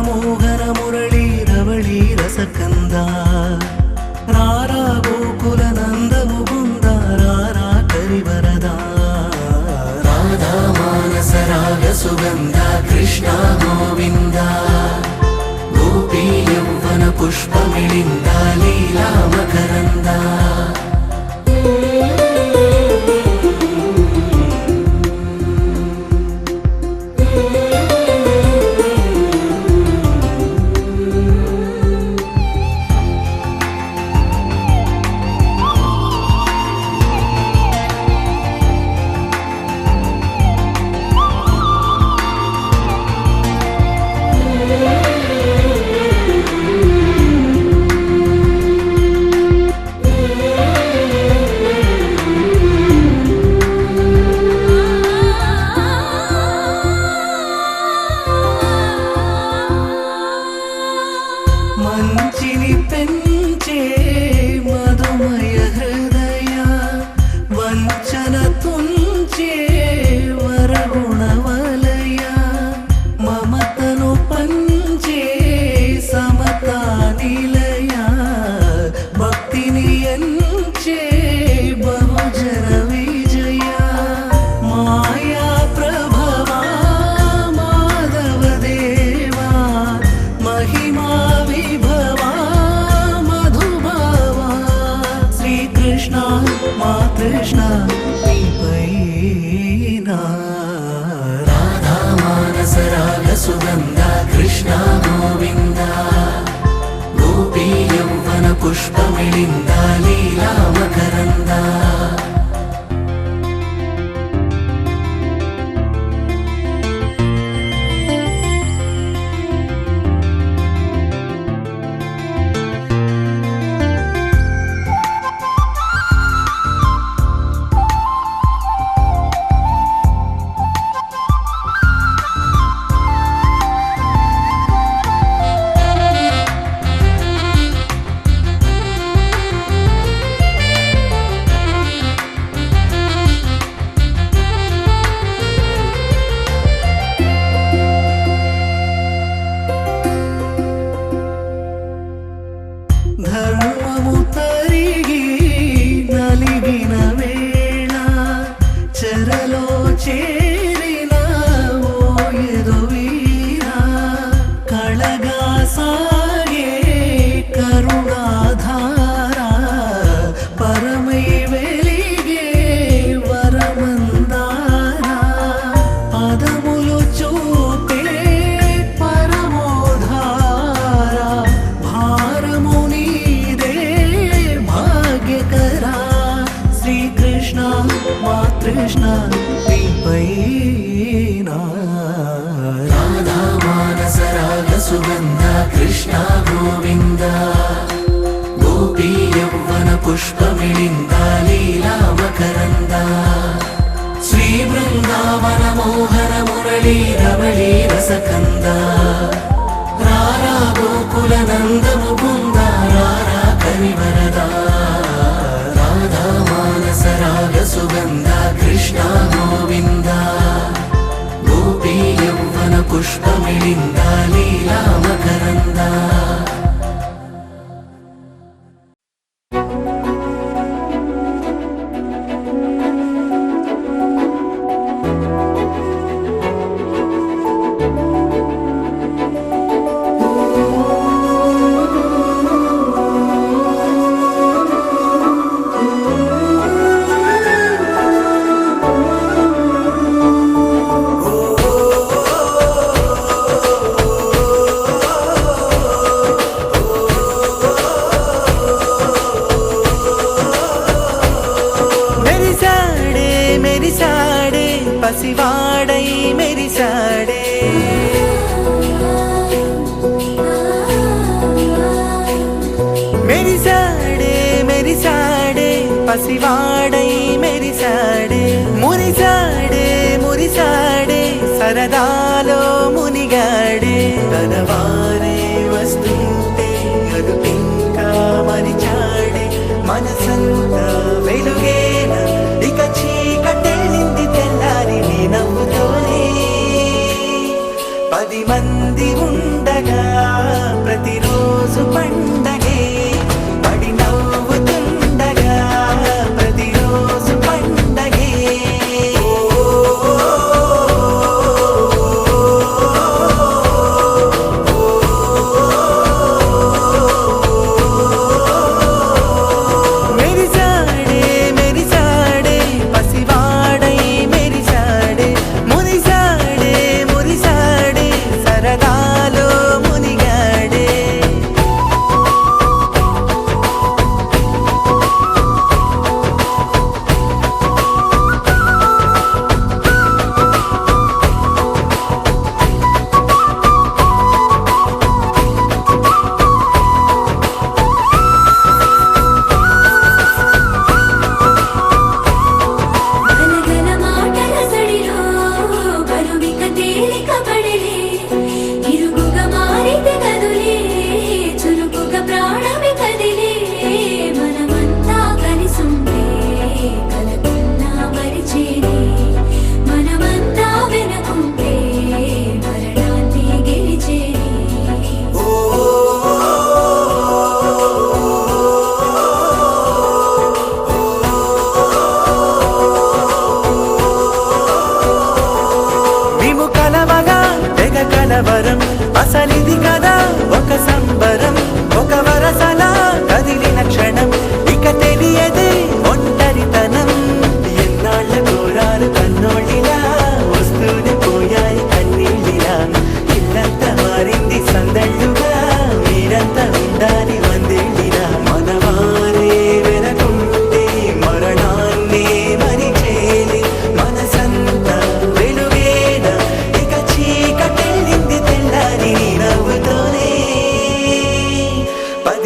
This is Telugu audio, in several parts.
మనమోహన మురళీ రవళీ రసకంద రారా గోకుల నంద ముకుంద రారా కరివరదా రాధా మానస రాగ సుగంధ కృష్ణ గోవింద గోపీ యౌవన పుష్పమిళింద లీలా మకరంద మంచిని పెంచే మధుమయ హృదయ వంచన తుంచే వరగుణ వలయ మమతను పంచే సమతా నిలయ భక్తిని ఎంచే బహుజన విజయ మాయా ప్రభవా మాధవ దేవా మహిమా కృష్ణ నీపైనా రాధా మానస రాగ సుగంధ కృష్ణ గోవింద గోపీ యౌవన పుష్పమిళింద లీలా మకరంద ధర్మము తరిగి నలిగిన వేళ చెరలో చేరిన ఓయదు వీరా కళగా సాగే కరుణాధార పరమై వెలిగే వరమందార పదములు చూపే పరమోధార భారముని కృష్ణ నీపైనా రాధా మానస రాగ సుగంధ కృష్ణ గోవింద గోపీ యౌవన పుష్పమిళింద లీలా మకరంద శ్రీ బృందావన మోహన మురళీ రవళీ రసకంద రారా గోకుల నంద ముకుంద రారా కరివరదా రాధా మానస రాగ సుగంధ కృష్ణ గోవింద గోపీ యౌవన పుష్పమిళింద లీలా మకరంద పసివాడై మెరిసాడే మెరిసాడే మెరిసాడే పసివాడై మెరిసాడే మురిసాడే మురిసాడే సరదాలో మునిగాడే తనవారే వస్తుంటే అదుపింకా మరిచాడే మనసంతా వెలుగేన ఇక చీకటెళ్ళింది తెల్లారి నీ నవ్వుతోనే 10 మంది ఉండగా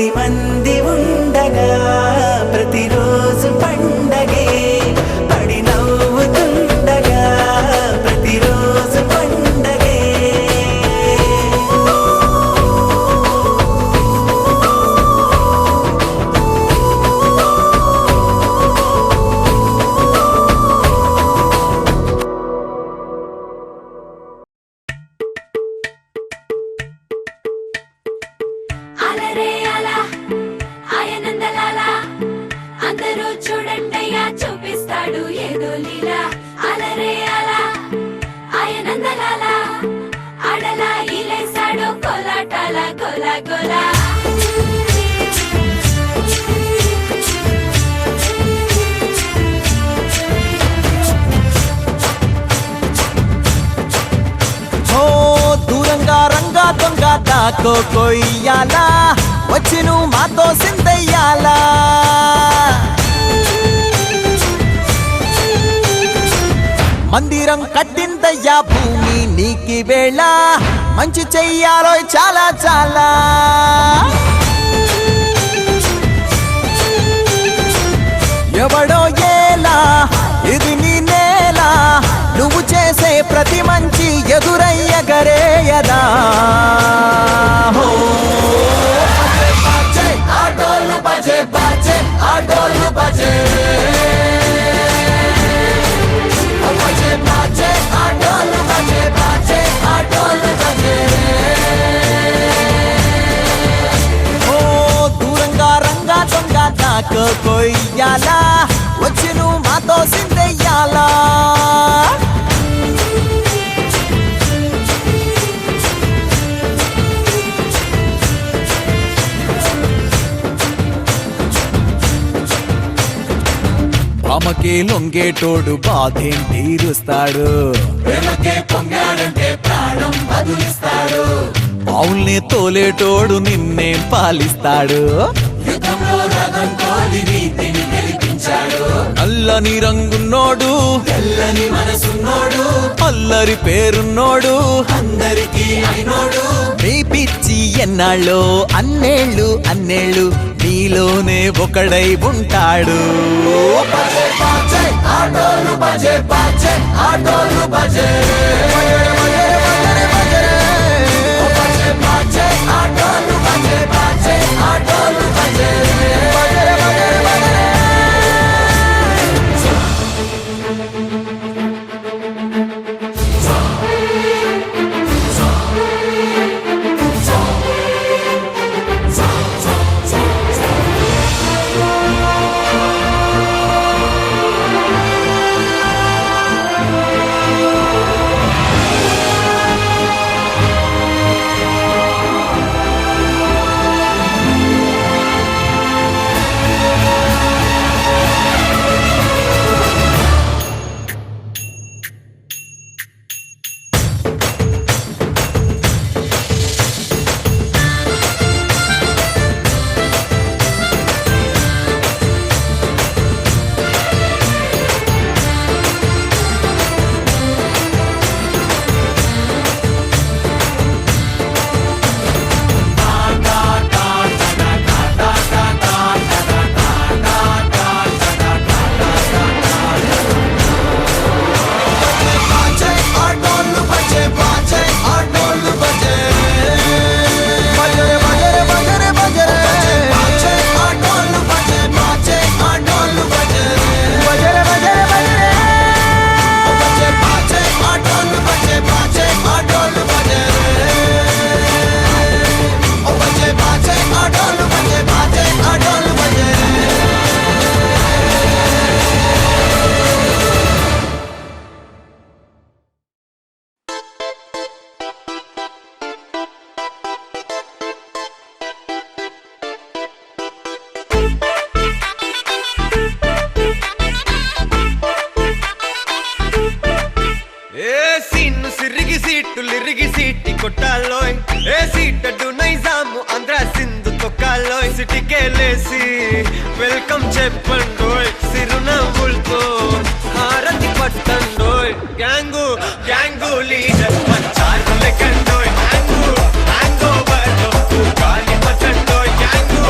10 మంది ఉండగా ప్రతిరోజు పండగే పడి నవ్వుతుండగా ప్రతిరోజు పండగే అలరే అలా ఆయనందలాలా అందరూ చూడండయ్యా చూపిస్తాడు ఏదో లీలా అలరే అలా ఆయనందలాలా అడలా ఇలేసాడు కోలాటాల గోలా గోలా ఓ దూరంగా రంగా దొంగ దాకో కొయ్యాలా వచ్చి నువ్వు మాతో సిందయ్యాలా మందిరం కట్టిందయ్యా భూమి నీకి వేళ మంచి చెయ్యాలో చాలా చాలా ఎవడో ఏలా ఇది నీ నేల నువ్వు చేసే ప్రతి మంచి ఎదురయ్యగరేయదా హో బాజే ఆటోలు బాజే బాజే ఆటోలు బాజే బాజే బాజే ఆటోలు బాజే బాజే ఆటోలు బాజే ఓ దూరంగా రంగా దొంగ దాకో కొయ్యాలా వచ్చి నువ్వు మాతో సిందెయ్యాలా అమ్మకే లొంగేటోడు బాధేం తీరుస్తాడు పొంగాడంటే ప్రాణం బదులిస్తాడు పావుల్ని తోలేటోడు నిన్నేం పాలిస్తాడు యుద్ధంలో రథం కోలి నీతిని గెలిపించాడు నల్లని రంగున్నోడు తెల్లని మనసున్నోడు అల్లరి పేరున్నోడు అందరికీ అయినోడు మీ పిచ్చి ఎన్నాళ్ళో అన్నేళ్ళు అన్నేళ్ళు నీలోనే ఒకడై ఉంటాడు ఆటోలు బజే బాజే ఆటోలు బజే బాజే ఆటోలు బజే బాజే ఆటోలు బజే లిరిగి సీటి కొట్టాలోయ్ ఏ సీటడు నైజాము ఆంధ్ర సింధు తొక్కాలోయ్ సిటీకెళ్ళేసి వెల్కమ్ చెప్పండోయ్ సిరునవ్వులతో హారతి పట్టండోయ్ గ్యాంగు గ్యాంగు లీడర్ పంచారు లెక్కండోయ్ హ్యాంగు హ్యాంగ్ ఓవర్ గాలి పట్టండోయ్ గ్యాంగు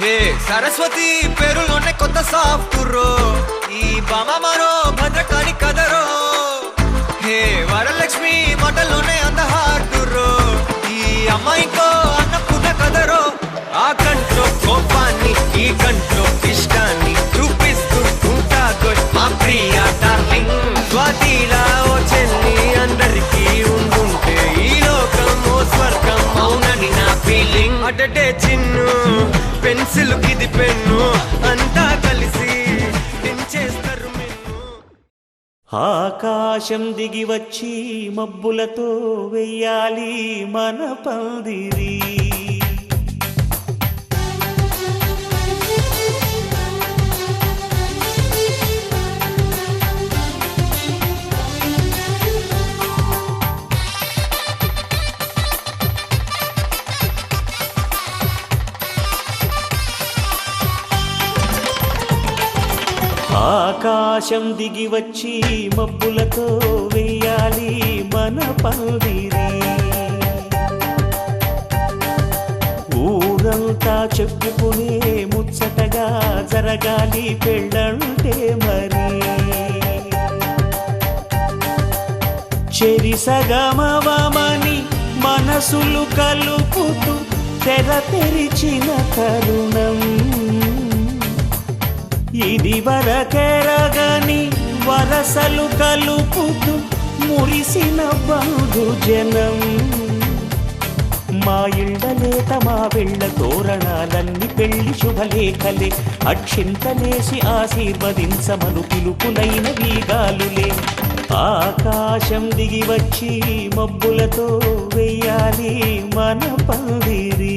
హే సరస్వతి పేరులోనే కొత్త సాఫ్టుర్రో ఈ బామ మరో భద్రకాళి కదరో హే వరలక్ష్మి మాటల్లోనే అంత హార్టుర్రో ఈ అమ్మాయికో అన్నపూర్ణ కదరో ఆ కంట్లో కోపాన్ని ఈ కంట్లో ఇష్టాన్ని చూపిస్తూ ఉంటాగో మా ప్రియ డార్లింగ్ స్వాతిలా ఓ చెల్లి అందరికీ ఉండుంటే ఈ లోకం ఓ స్వర్గం అవునని నా ఫీలింగ్ అటటే చిన్ను పెన్సిల్ కిది పెన్ను అంతా కలిసి దించేస్తారు మెన్ను ఆకాశం దిగి వచ్చి మబ్బులతో వెయ్యాలి మన పందిరి ఆకాశం దిగి వచ్చి మబ్బులతో వెయ్యాలి మన పందిరి ఊరంతా చెప్పుకునే ముచ్చటగా జరగాలి పెళ్ళంటే మరి చెరిసగమవమని మనసులు కలుపుతూ తెర తెరిచిన తరుణం ఇది వరకెరగని వరసలు కలుపుతూ మురిసిన బంధుజనం మా ఇళ్ళలేత మా వెళ్ళ తోరణాలన్నీ పెళ్లి శుభలేఖలే అక్షింతలేసి ఆశీర్వదించమను పిలుపులైన వీగాలులే ఆకాశం దిగి వచ్చి మబ్బులతో వెయ్యాలి మన పందిరి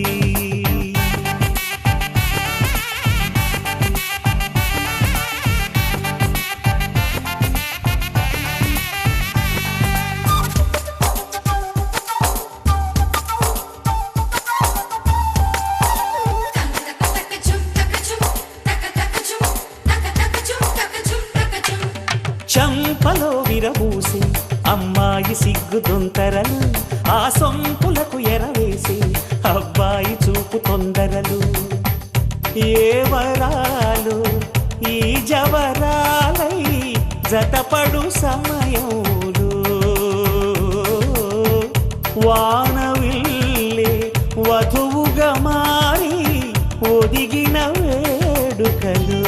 చంపలో విరబూసి అమ్మాయి సిగ్గు దొంతరలు ఆ సొంపులకు ఎరవేసి అబ్బాయి చూపు తొందరలు ఏ వరాలు ఈ జవరాలై జతపడు సమయంలో వానవిల్లే వధువుగా మారి ఒదిగిన వేడుకలు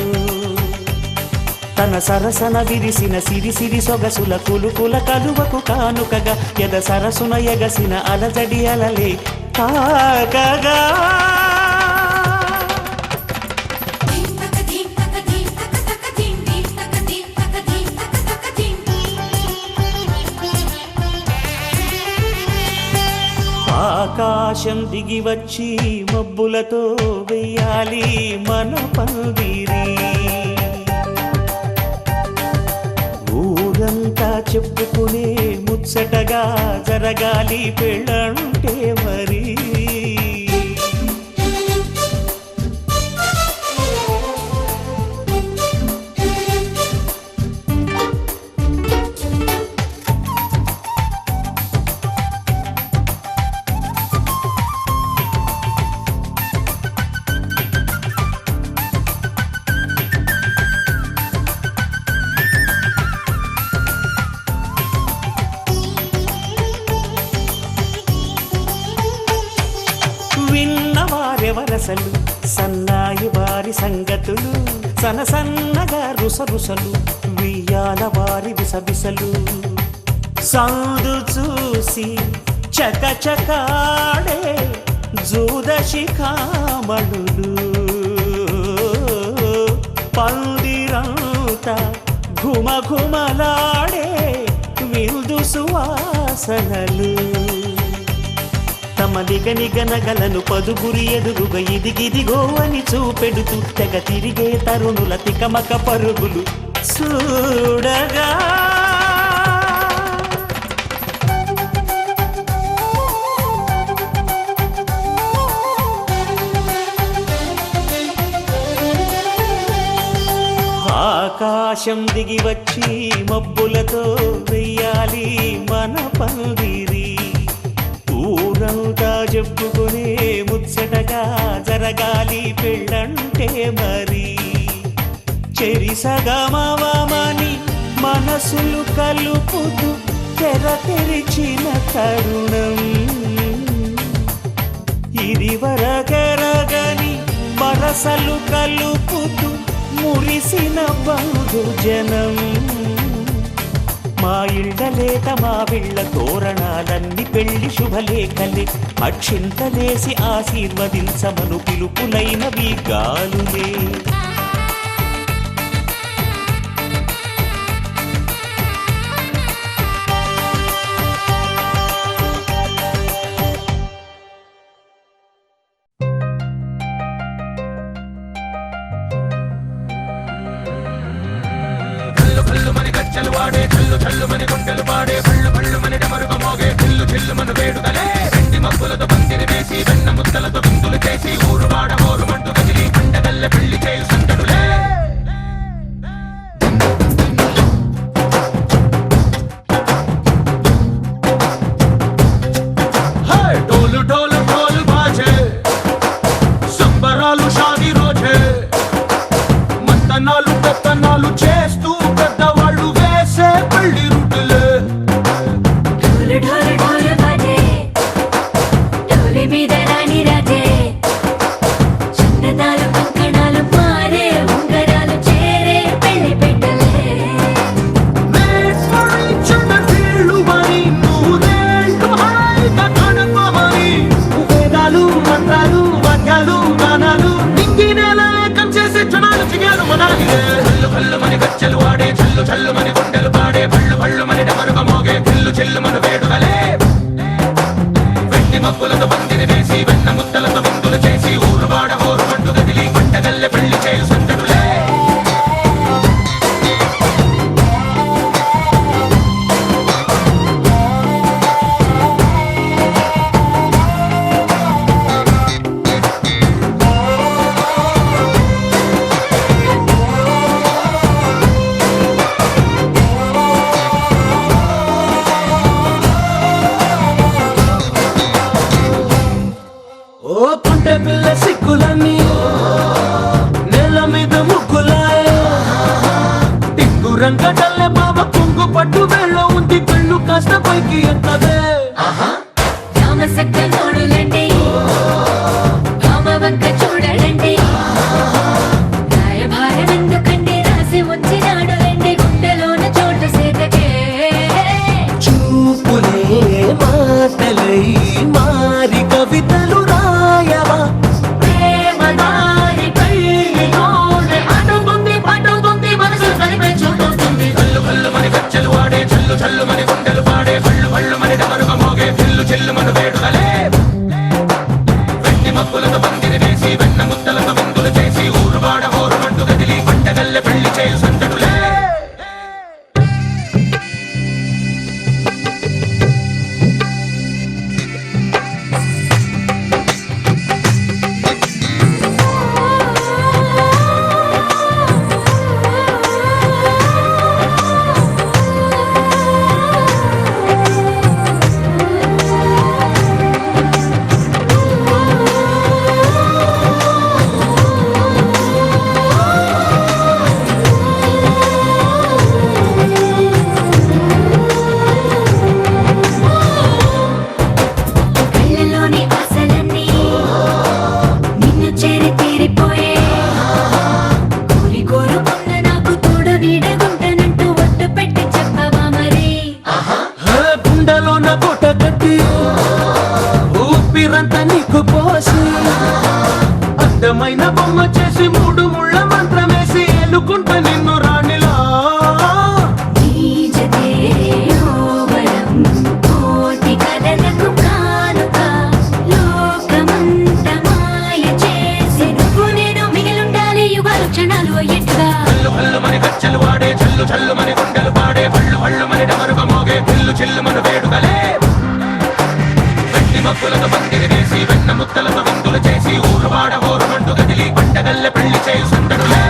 తన సరసన విరిసిన సిరిసిరి సొగసుల కులుకుల కలువకు కానుకగా ఎద సరసున ఎగసిన అలజడి అలలే తాకగా ఆకాశం దిగి వచ్చి మబ్బులతో వెయ్యాలి మన పందిరి ఊరంతా చెప్పుకునే ముచ్చటగా జరగాలి పెళ్ళంటే మరి విన్నవారెవరసలు సన్నాయి వారి సంగతులు సనసన్నగా రుసరుసలు వియ్యాల వారి విసబిసలు సందు చూసి చకచకాడే జూదశిఖామణులు పందిరంతా ఘుమఘుమలాడే విందు సువాసనలు తమ నిగనిగనగలను పదుగురి ఎదురుగా ఇదిగిదిగో అని చూపెడుతూ తెగ తిరిగే తరుణుల తికమక పరుగులు చూడగా ఆకాశం దిగి వచ్చి మబ్బులతో వెయ్యాలి మన పందిరి ఊరంతా చెప్పుకునే ముచ్చటగా జరగాలి పెళ్ళంటే సరిసగమవమని మనసులు కలుపుతూ తెర తెరిచిన తరుణం ఇది వరకెరగని వరసలు కలుపుతూ మురిసిన బంధుజనం మా ఇళ్ళలేత మా విళ్ళ తోరణాలన్నీ పెళ్లి శుభలేఖలే అక్షింతలేసి ఆశీర్వదించమను పిలుపులైనవి గాలులే చేస్తూ పెద్దవాళ్ళు వేసే పెళ్లి రుటులే ఢోలు ఢోలు బాజే ఢోలి మీద రాణి రాజే చందనాలు కంకణాలు మారే ఉంగరాలు చేరే పెళ్లి పెట్టలే వేదాలు మంత్రాలు వాక్యాలు గానాలు నింగినేల ఏకం చేసే క్షణాలు చిగాలు మనాలిలే కళ్ళు మని గచ్చలు వాడే చల్లు చల్లు మని గుండెలు పాడే పళ్ళు మని డమరుగ మోగే చిల్లు చిల్లు మన వేడుకలే వెండి మబ్బులతో పందిరి వేసి వెన్న ముద్దలతో విందులు చేసి ఊరు వాడ ఊరు మంటు గదిలి పంటగల్లె పెళ్లి చేయు సందడులే ఓ పుంటె పిల్ల సిక్కులన్నీ నేల మీద ముగ్గులాయ టింగు రంగటల్లె బాబా కుంగు పట్టు వేళ్ళ ఉంది కళ్ళు కాస్త పైకి ఎత్తదే రామసక్క నోడులండి రామవంక చూడడండి రాయభారం ఎందుకండి రాసి వచ్చినాడు రండి గుండెలోన చోటు సేతకే చూపులే మాటలై మారి కవితలు రాయవా ప్రేమదారి పెళ్లిలోనే అడుగుంది మనసు కలిపే చూడొస్తుంది కళ్ళు మని గచ్చలు వాడే చల్లు చల్లు మని గుండెలు పాడే పళ్ళు మని డమరుగ మోగే చిల్లు చిల్లు మన వేడుకలే వెండి మబ్బులతో పందిరి వేసి వెన్న ముద్దలతో విందులు చేసి ఊరు వాడ ఊరు మంటు గదిలి పంటగల్లె పెళ్లి చేయు సందడులే కళ్ళలోని ఆశలన్నీ నిన్ను చేరి తీరిపోయే కోరుకున్న నాకు తోడు నీడగుంటానంటూ ఒట్టు పెట్టి చెప్పవా మరి గుండెలోన గుట్ట కట్టి ఊపిరంతా నీకు పోసి అందమైన బొమ్మ చేసి మూడు ముళ్ళ మంత్రమేసి ఎలుకుంట నిన్ను రాణిలా నీజతే ఓవరం కోటి కలలకు కానుక లోకమంత మాయ చేసి నువ్వు నేను మిగిలుండాలి యుగాలు క్షణాలు అయ్యేట్టుగా కళ్ళు మని గచ్చలు వాడే చల్లు చల్లు మని గుండెలు పాడే పళ్ళు మని డమరుగ మోగే చిల్లు చిల్లు మన వేడుకలే వెండి మబ్బులతో పందిరి వేసి వెన్న ముద్దలతో విందులు చేసి ఊరు వాడ ఊరు మంటు గదిలి పంటగల్లె పెళ్లి చేయు సందడులే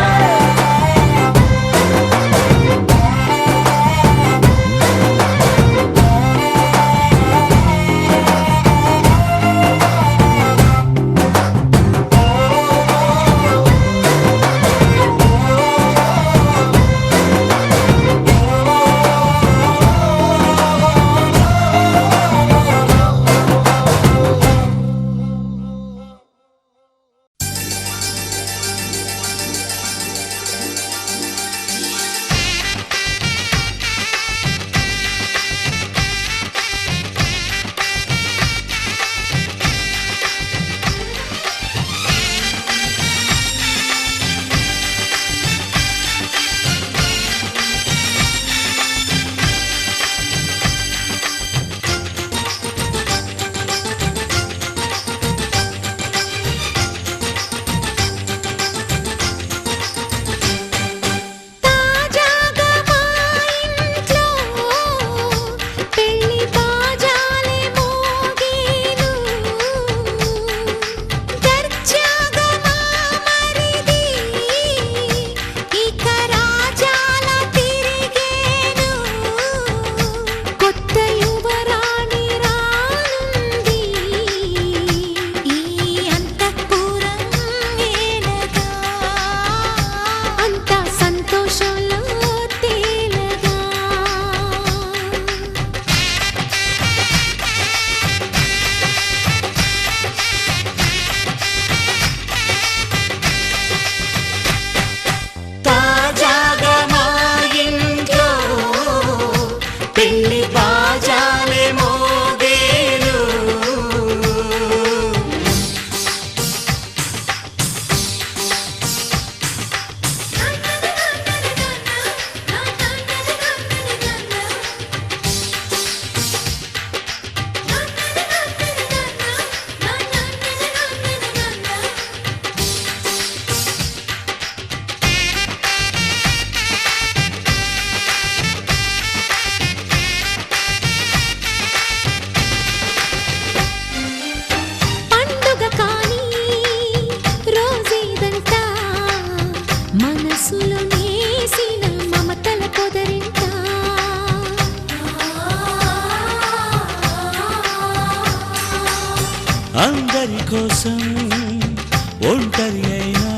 ఒంటరి అయినా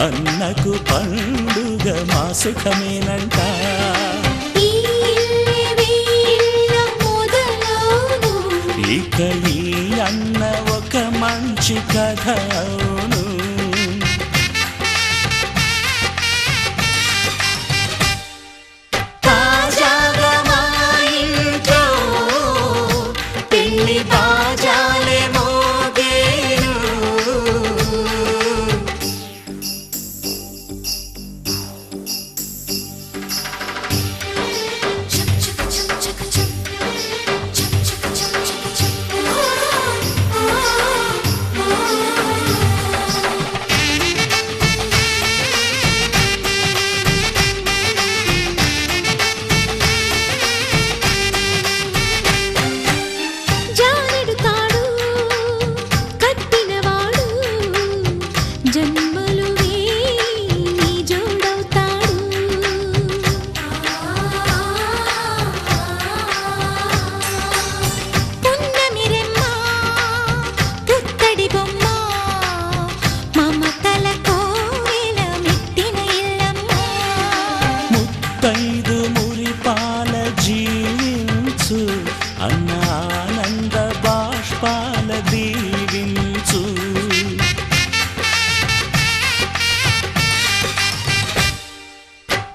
అన్నకు పండుగ మా సుఖమేనంట. ఈ ఇల్లే వీళ్ళ మొదలవును. ఇక ఈ అన్న ఒక మంచి కథ అవును. తాజాగా మా ఇంట్లో పెళ్లి బాజాలే మోగేను. జానెడు తాడు కట్టినవాడు జన్మలు వేయి జోడవుతాడు. పున్నమిరెమ్మ పుత్తడి బొమ్మ మమతల కోవెల మెట్టిన ఇల్లమ్మ. ముత్తైదు మురిపాల జీవించు అన్న ఆనంద బాష్పాల దీవించు.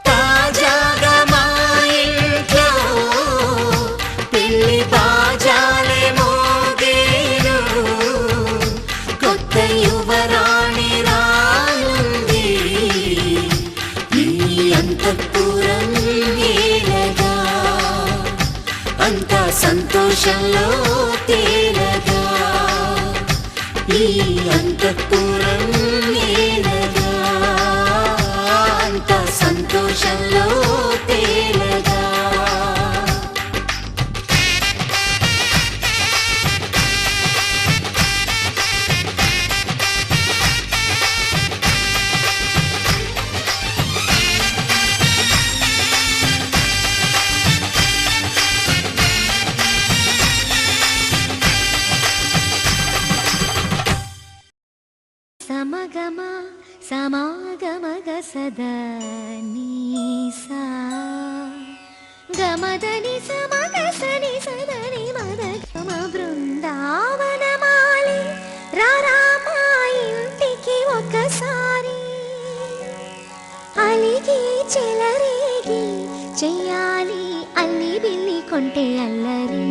తాజాగా మా ఇంట్లో పెళ్లి బాజాలే మోగేను. కొత్త యువరాణి రానుంది ఈ అంతఃపురం ఏలగా. అంతా సంతోషంలో తేలగా ఈ అంతఃపురం ఏలగా. అంతా సంతోషంలో తేలగా. సమగమ సమాగమగ సదా నీసా గమదని సమగ సని సదని మద గమ. బృందావనమాలి రారామా ఇంటికి ఒకసారి. అలిగి చెలరేగి చెయ్యాలి అల్లి బిల్లి కొంటే అల్లరి.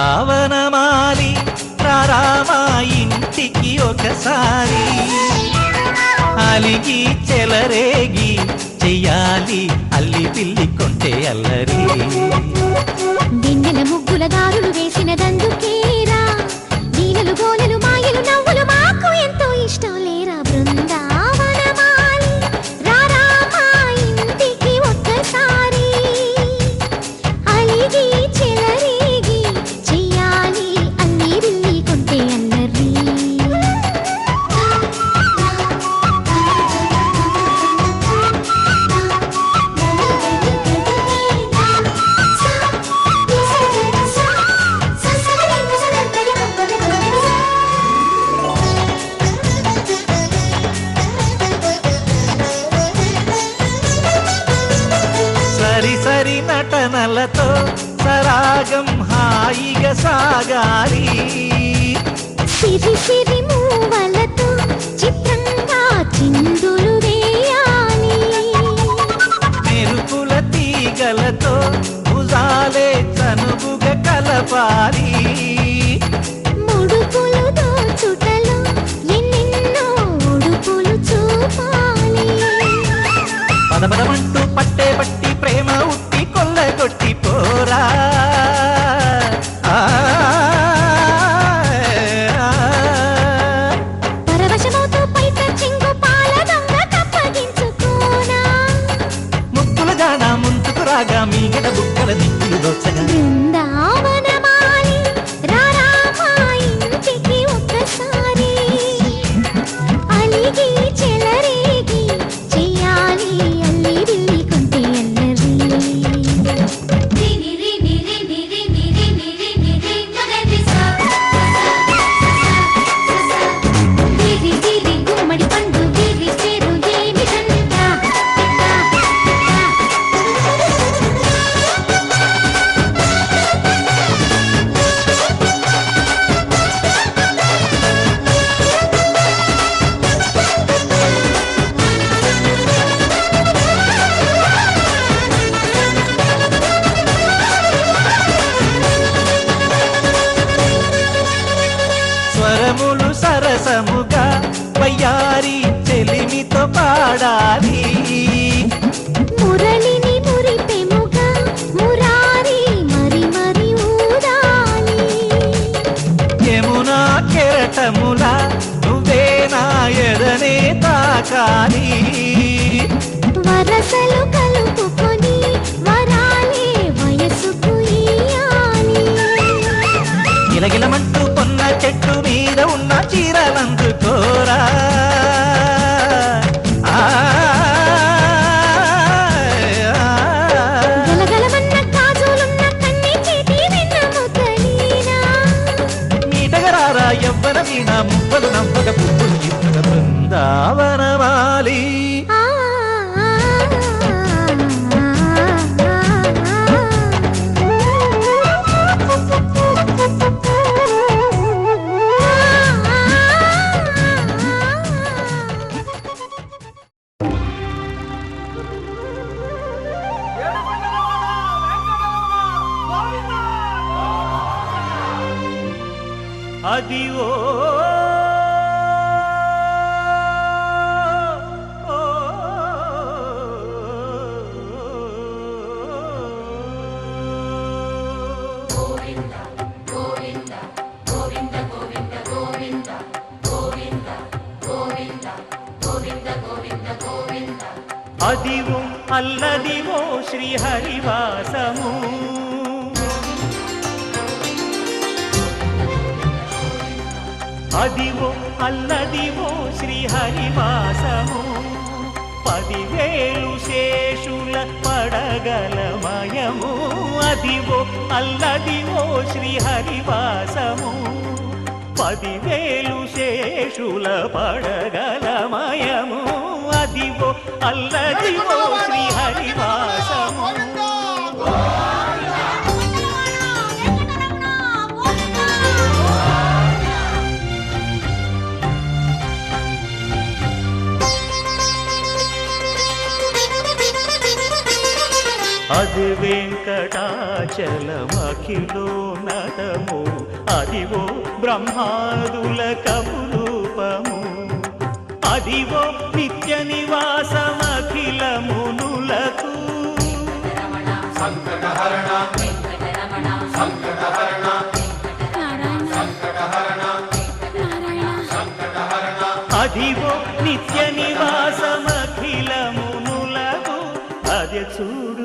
బృందావనమాలి రారామా ఇంటికి ఒకసారి. అలిగి చెలరేగి చెయ్యాలి అల్లి పిల్లి కొంటే అల్లరి. దిన్నెల ముగ్గుల దారులు వేసినదందుకేరా. దీనలు గోలలు మాయలు నవ్వులు మాకు ఎంతో ఇష్టం లేరా. బృందావనమాలి రారామా ఇంటికి ఒక్కసారి. అలిగి చెలరేగి చెయ్యాలి అల్లి బిల్లి కొంటే అల్లరి. సరి సరి నటనలతో సరాగం హాయిగా సాగాలి. సిరి సిరి మూవలతో చిత్రంగా చిందులు వేయాలి. మెరుపుల తీగలతో భుజాలే చనువుగా కలపాలి. ముడుపులు దోచుటలో ఎన్నెన్నో ఉడుపులు చూపాలి. పదపదమంటూ పట్టే పట్టి ప్రేమ ఉట్టి కొల్లగొట్టి పోరా. పరవశమవుతూ పైట చెంగు పాల దొంగ కప్పగించుకోనా. ముక్కుల జాన ముందుకు రాగా మీగడ బుక్కల దిక్కులు దోచగా. బృందావనమాలి రారామా ఇంటికి ఒకసారి. అలిగి చెలరేగి చెయ్యాలి తాకాలి మురళిని మురిపెముగా మురారి మరి మరి ఊదాలి యమునా కెరటముల నువ్వే నా ఎదనే తాకాలి వరసలు కలుపుకొని వరాలే వయసుకు ఇయ్యాలి గిలగిలమంటూ కొన్న చెట్టు మీద ఉన్న చీరలందుకోరా గలగలమన్న గాజులున్న కన్ని చేతి వెన్న ముద్దలీనా మీటగరారా ఎవ్వర వీణ మువ్వలు నవ్వక పువ్వులు ఇవ్వక బృందావనమాలి అది ఓ అదివో అల్లదివో శ్రీహరివాసము అదివో అల్లదివో శ్రీహరివాసము 10,000 శేషుల పడగలమయము అదివో అల్లదివో శ్రీహరివాసము 10,000 శేషుల పడగలమయము అదివో అల్లదివో శ్రీహరివాసము అది వెంకటాచలమఖిలో నటము అదివో బ్రహ్మాదుల కపురూపము అదివో నిత్య నివాసమఖిల మునులకు అదివో నిత్య నివాసమఖిల మునులకు అదే చూడు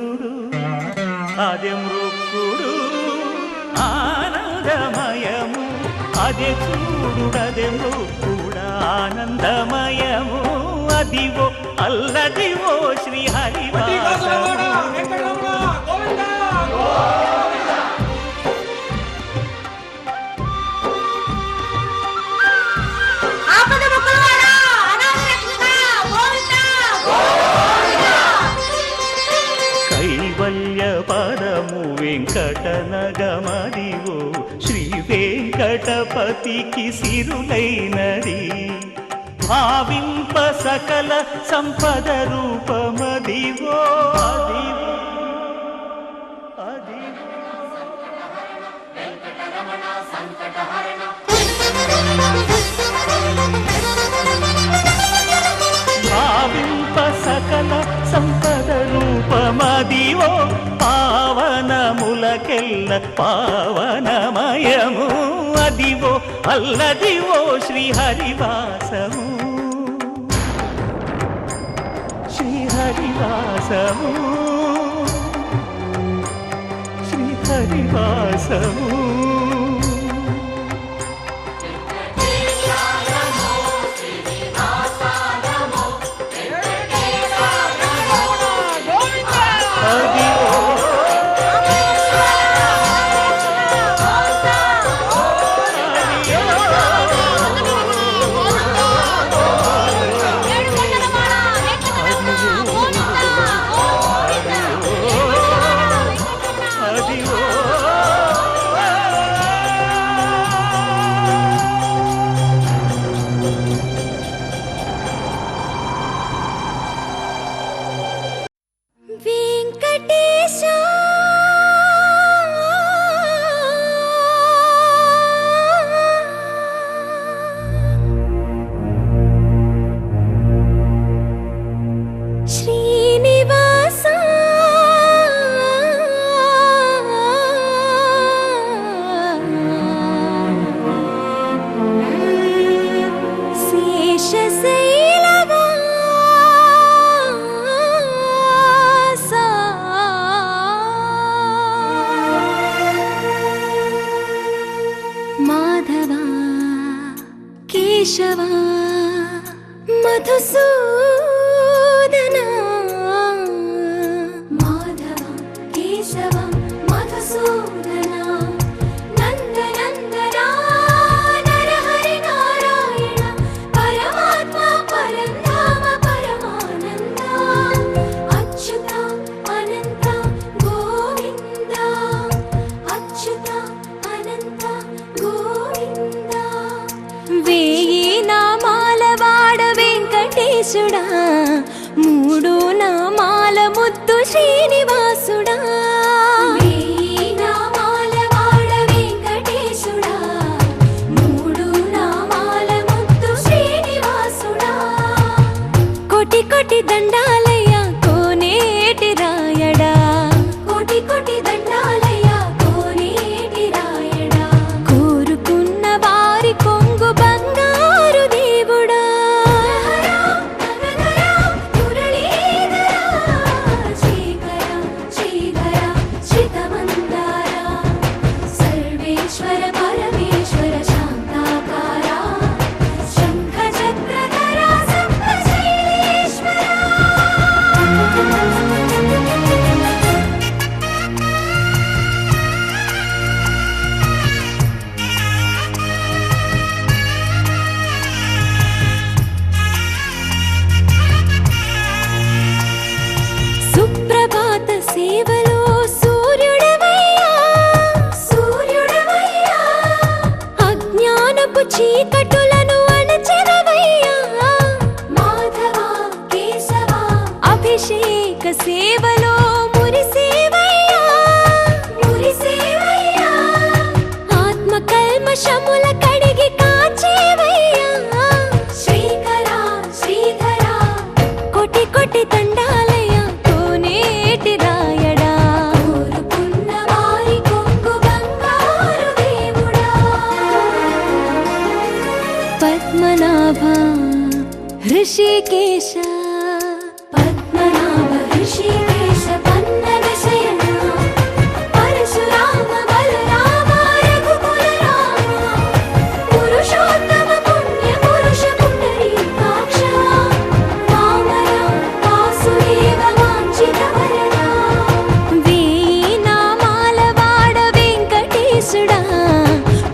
అదే మృక్కుడు ఆనందమయము అదే చూడుడదే మృక్కుడు ఆనందమయము అదివో అల్లదివో శ్రీహరివాసము కైవల్య పదము వెంకటనగమదివో శ్రీ వెంకటపతికి సిరులైనది భావింప సకల సంపద రూపమదివో అదివో భావింప సకల సంపద రూపమదివో పావనములకెల్ల పావనమయము అదివో అల్లదివో శ్రీహరివాసము శ్రీహరివాసము శ్రీహరివాసము మధుసూదన మాధవ కేశవ మధుసూదన నందనందన నరహరి నారాయణ పరమాత్మ పరంధామ పరమానంద అచ్యుత అనంత గోవింద అచ్యుత అనంత గోవింద వేయి నామాల వాడ వెంకటేశుడా మూడు నామాల ముద్దు శ్రీనివాసుడా వేయి నామాల వాడ వెంకటేశుడా మూడు నామాల ముద్దు శ్రీనివాసుడా కోటి కోటి దండాలయ్య కోనేటి రాయడా కోటి కోటి దండాలయ్య కోనేటి రాయడా కోరుకున్న వారి కొంగు బంగారు దేవుడా సర్వేశ్వర పరమేశ్వర శాంతాకార శంఖ చక్రధర సప్తశైలేశ్వర సుప్రభాత సేవలో సూర్యుడవయ్యా సూర్యుడవయ్యా అజ్ఞానపు చీకటులను అణచెదవయ్యా మాధవ కేశవ అభిషేక సేవలో మురిసేవయ్యా మురిసేవయ్యా ఆత్మ కల్మషముల కడిగి కాచేవయ్యా శ్రీకర శ్రీధర కోటి కోటి దండాలయ కోనేటి రాయడా కోరుకున్న వారి కొంగు బంగారు దేవుడా పద్మనాభ హృషికేశ పద్మనాభ హృషికేశ పన్నగ శయన పరశురామ బలరామ రఘుకుల రామ పురుషోత్తమ పుణ్య పురుష పుండరీకాక్ష వామన వాసుదేవ వాంఛిత వరద వేయి నామాల వాడ వెంకటేశుడా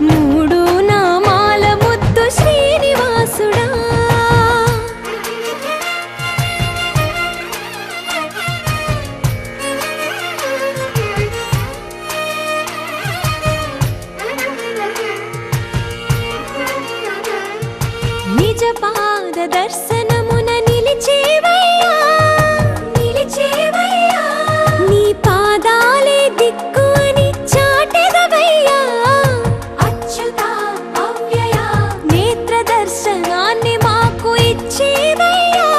మూడు నామాల ముద్దు శ్రీనివాసుడా నిజ పాద దర్శనమున నిలిచేవయ్యా నిలిచేవయ్యా నీ పాదాలే దిక్కు అని చాటెదవయ్యా అచ్యుత అవ్యయ నేత్ర దర్శనాన్ని మాకు ఇచ్చేవయ్యా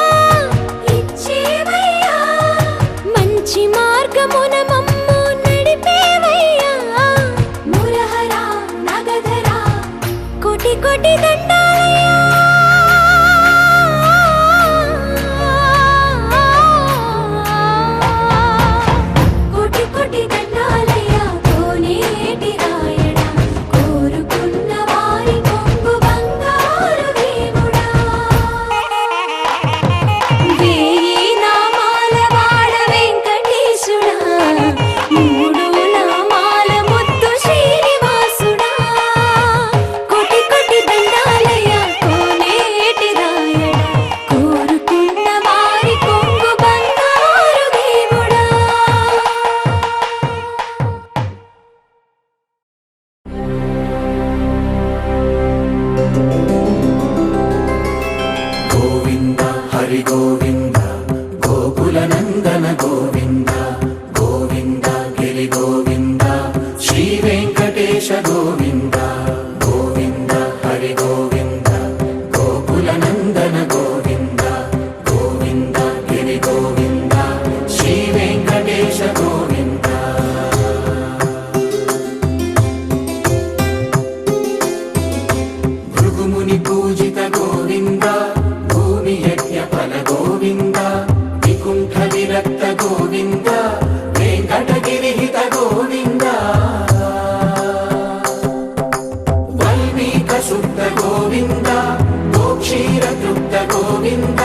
ఇచ్చేవయ్యా మంచి మార్గమున మమ్ము నడిపేవయ్యా మురహర నగధర కోటి కోటి దండాలయ్యా కోటి కోటి దండాలయ్య కోనేటి రాయడా కోరుకున్న వారి కొంగు బంగారు దేవుడా వేయి నామాల వాడ వెంకటేశుడా మూడు నామాల ముద్దు శ్రీనివాసుడా కోటి కోటి దండాలయ్య కోనేటి రాయడా కోరుకున్న వారి కొంగు బంగారు దేవుడా గోవింద హరి గోవింద గోకుల నందన గోవింద గోవింద గిరి గోవింద శ్రీ వెంకటేశ గోవింద గోవింద హరి గోవింద గోకుల నందన గోవింద గోవింద గిరి గోవింద శ్రీ వెంకటేశ గోవింద భృగుముని పూజిత గోవింద భూమి యజ్ఞ ఫల గోవింద వికుంఠ విరక్త గోవింద వెంకటగిరిహిత గోవింద వల్మీక శుద్ధ గోవింద గోక్షీర తృప్త గోవింద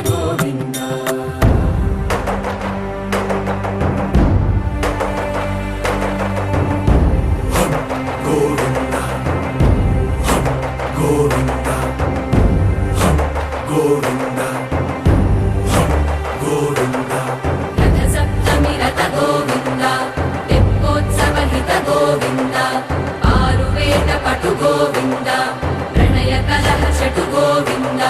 గోవింద గోవింద గోవింద గోవింద గోవింద రథ సప్తమి రథ గోవింద తెప్పోత్సవ హిత గోవింద ఆరువేద పటు గోవింద ప్రణయ కలహ చటు గోవింద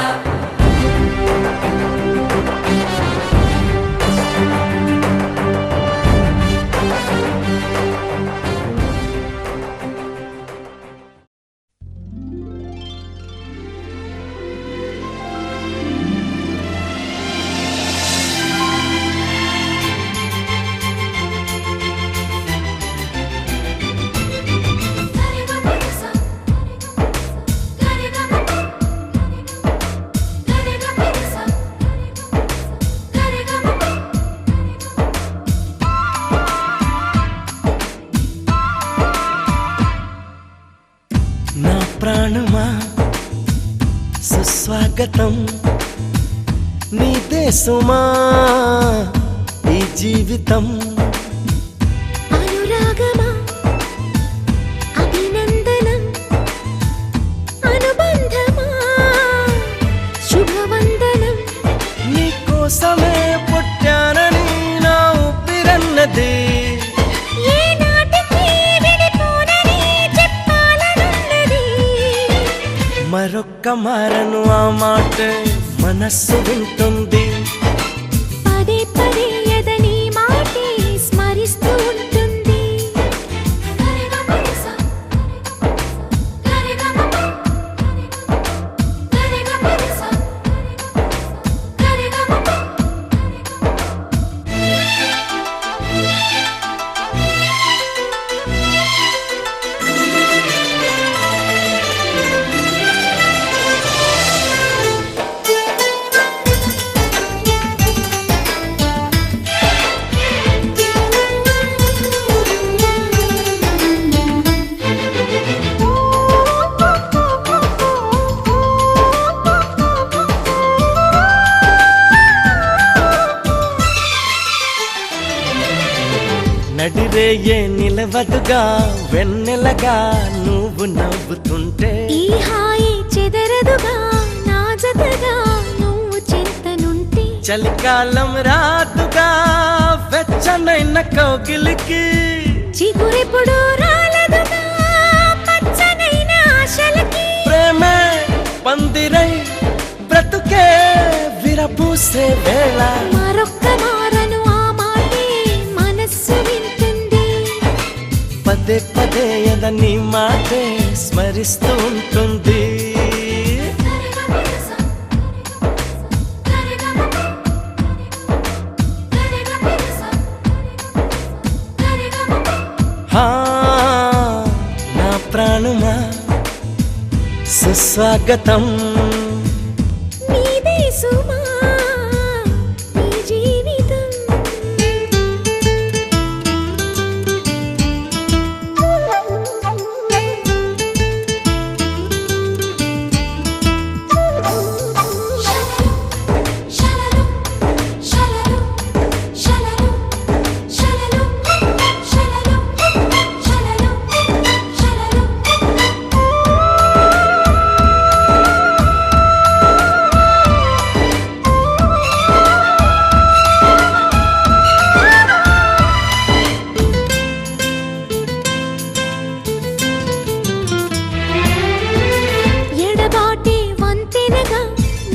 నా ప్రాణమా సుస్వాగతం నీ దేశమా ఈ జీవితం అనురాగమా అభినందనం అనుబంధమా శుభవందనం నీ కోసమే పుట్టానని నా ఊపిరన్నది ఏ నాటికి విడిపోనని చెప్పాలనున్నది మరొక్క మారను ఆ మాట మనస్సు వింటుంది పదే పదే ఎదని మాటే స్మరిస్తూ ఉంటుంది నడిరేయే నిలవదుగా వెన్నెలగా నువ్వు నవ్వుతుంటే ఈ హాయి చెదరదుగా నా జతగా నువ్వు చింతనుంటే చలికాలం రాదుగా వెచ్చనైన కౌగిలికి చిగురెప్పుడు రాలదుగా పచ్చనైన ఆశలకి ప్రేమే పందిరై బ్రతుకే విరబూసే వేళ మరొక్క మారను ఆ మాటే మనస్సు వింటుంది పదే పదే ఎదని మాటే స్మరిస్తూ ఉంటుంది హా, నా ప్రాణమా సుస్వాగతం నీదే సుమా నీ జీవితం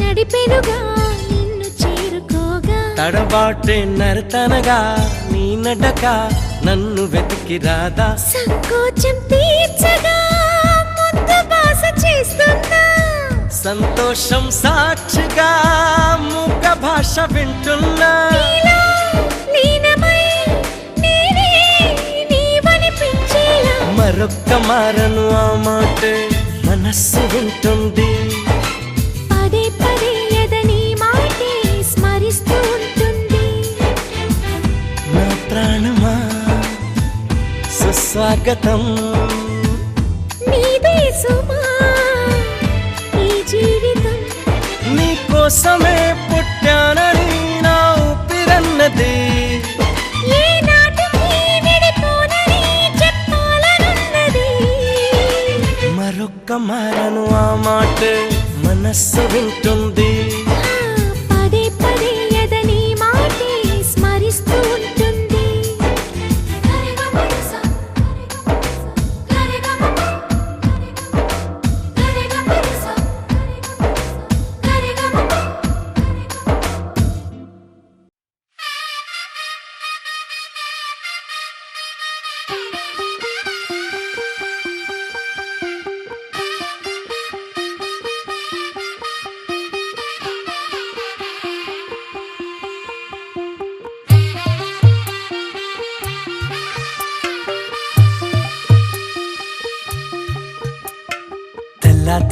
నడిపెనుగా నిన్ను చేరుకోగా తడబాటే నరతనగా నీ నడక నన్ను వెతికి రాదా సంకోచం తీర్చగా ముద్దు బాస చేస్తున్నా సంతోషం సాక్షిగా మూక భాష వింటున్నా నీలో లీనమై నేనే నీవనిపించేలా మరొక్క మారను ఆ మాటే మనస్సు వింటుంది పదే పదే ఎదని మాటే స్మరిస్తూ ఉంటుంది నా ప్రాణమా సుస్వాగతం నీదే సుమా ఈ జీవితం నీ కోసమే పుట్టా ఉంటుంది. పదే పదే ఎదని మాటే స్మరిస్తూ ఉంటుంది.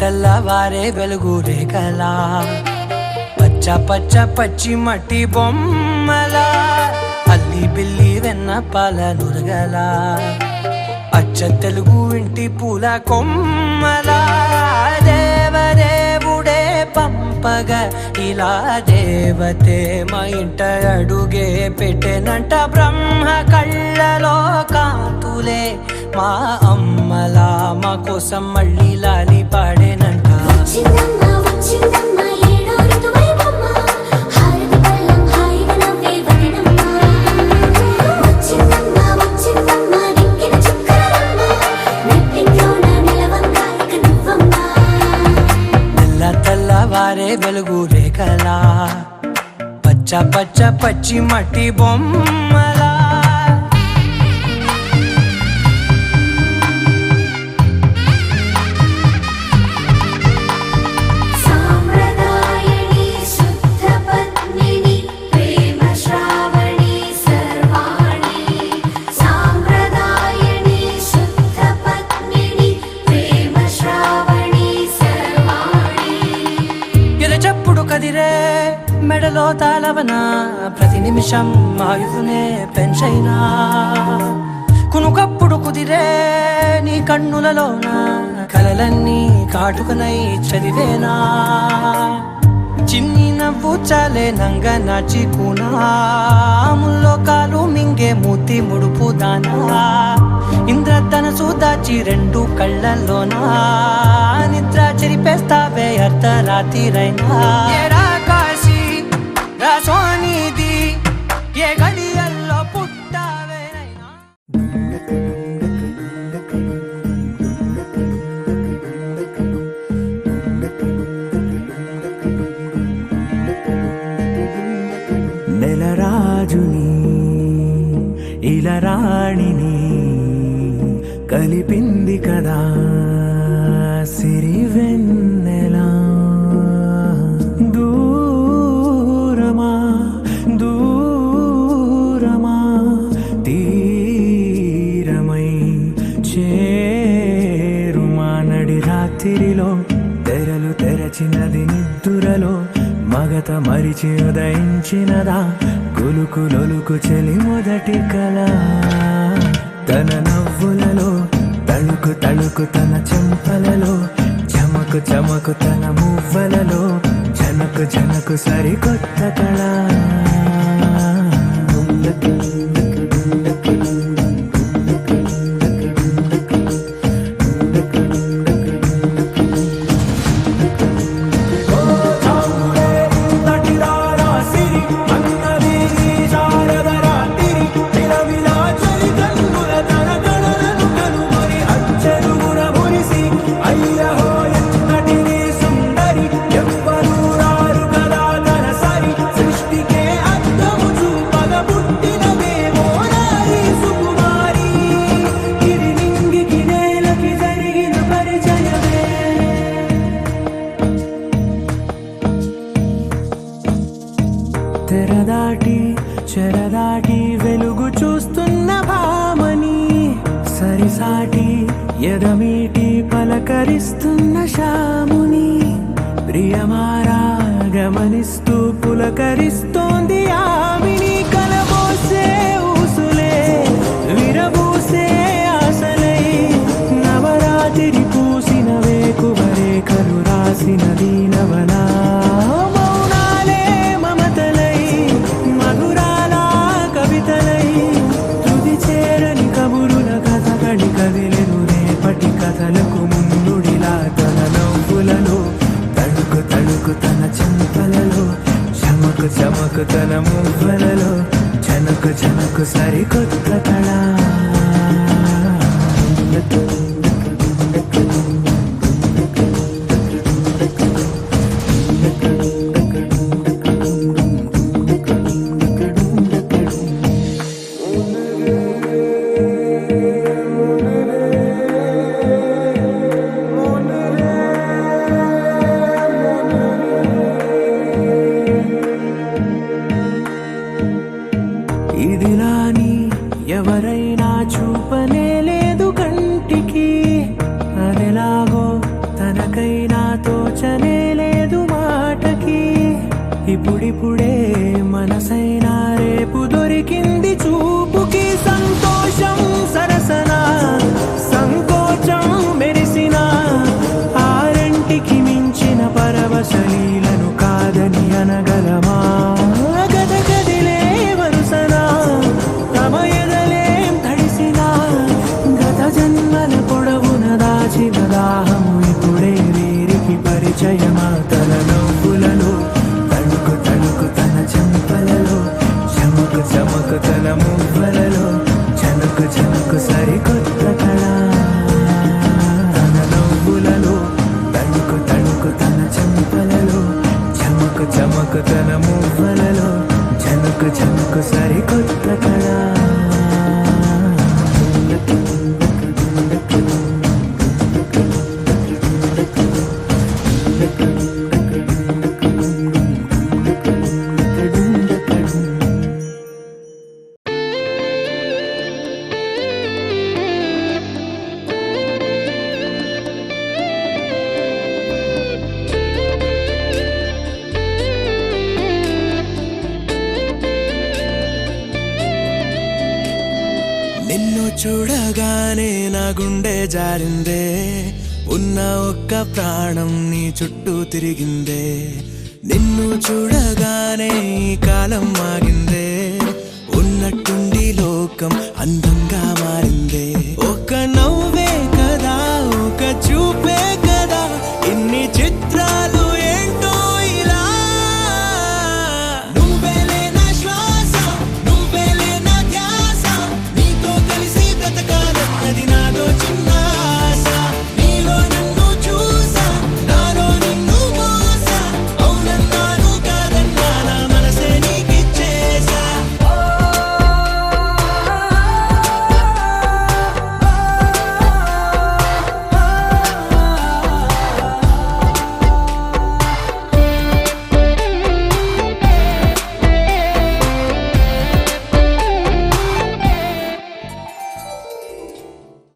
తెల్లవారే వెలుగు రేఖలా పచ్చ పచ్చ పచ్చి మట్టి బొమ్మలా అల్లి బిల్లి వెన్న పాల నురగలా అచ్చ తెలుగు ఇంటి పూల కొమ్మలా దేవదేవుడే పంపగా ఇలా దేవతే మా ఇంట అడుగే పెట్టెనంట. బ్రహ్మ కళ్ళలో కాంతులే మా అమ్మలా మా కోసం మళ్ళీ లాలి పాడేనంట. వచ్చిందమ్మ వచ్చిందమ్మ ఏడో ఋతువైవమ్మ హారతి పళ్ళం హాయిగా నవ్వే వదనమ్మ. వచ్చిందమ్మ వచ్చిందమ్మ నెక్కిన చుక్కలమ్మ నెట్టింట్లోన నిలవంగా ఇక నువ్వమ్మ. తెల్లవారే వెలుగు రేఖలా పచ్చ పచ్చ పచ్చి మట్టి బొమ్మలా. సాంప్రదాయని శుద్ధ పద్మిని ప్రేమ శ్రావణి సర్వాణి. సాంప్రదాయని శుద్ధ పద్మిని ప్రేమ శ్రావణి సర్వాణి. ఎరచప్పుడు కదిరే మెడలో తాళవన ప్రతి నిమిషం ఆయుధునే పెంచైనా. కునుకప్పుడు కుదిరే నీ కన్నులలోన కలలన్నీ కాటుకనై చదివేనా. చిన్ని నవ్వు చాలే నంగ నాచి కూనాముల్లో కాలు మింగే మూతి ముడుపు దానా. ఇంద్రధనసు దాచి రెండు కళ్ళల్లోనా నిద్ర చెరిపేస్తావే అర్ధరాత్రిరైనా. ఏరా కాశీ రా సోనిది ఏ గడియల్లో పుట్టావేనైనా. నెలరాజుని ఇలా రాణిని కలిపింది కదా సిరివెన్నెలా. దూరమా దూరమా తీరమై చేరుమా నడి రాత్రిలో తెరలు తెరచినది నిద్దురలో మగత మరిచి ఉదయించినదా కులుకు లొలుకు చెలి మొదటి కళ. తన నవ్వులలో తళుకు తళుకు తన చెంపలలో చమకు చమకు తన మువ్వలలో జనకు జనకు సరికొత్త కళ. తెరదాటి చెరదాటి వెలుగు చూస్తున్న భామని సరిసాటి ఎదమీటి పలకరిస్తున్న శాముని. ప్రియమారా గమనిస్తూ పులకరిస్తోంది ఆవిని. కలబోసే ఊసులే విరబూసే ఆశలై నవరాత్రి పూసిన వేకువరే కలు రాసిన దీనవలా. మౌనాలే మమతలై మధురాల కవితలై తుది చేరని కబురుల కథ కడి కదిలెను రేపటి కథలకు ముందుడిలా తన నవ్వులలో తడుకు తడుకు చమకు తన మువ్వలలో చనకు చనకు సరికొత్త కళ ఇదిలాని ఎవరైనా చూపనే లేదు కంటికి అదెలాగో తనకైనా తోచనే లేదు మాటకి ఇప్పుడిప్పుడే మనసైనా రేపు దొరికింది చూపుకి సంతోషం సరసన సంకోచం మెరిసిన ఆరంటికి మించిన పరవశలీలను కాదని అనగలమా గదగదిలే వరుసనా తమ ఎదలేం తడిసినా గత జన్మల పొడవున దాచిన దాహము ఇప్పుడే వీరికి పరిచయమా తన నవ్వులలో తణుకు తణుకు తన చెంపలలో చమకు చమకు తన మువ్వలలో చనుకు చనుకు సరికొత్త కళ తన నవ్వులలో తణుకు తణుకు తన చెంపలలో చమకు చమకు తన మువ్వలలో చనుకు చనుకు సరికొత్త కళ నిన్ను చూడగానే నా గుండె జారిందే ఉన్న ఒక్క ప్రాణం నీ చుట్టూ తిరిగిందే నిన్ను చూడగానే ఈ కాలం ఆగిందే ఉన్నట్టుండి లోకం అందంగా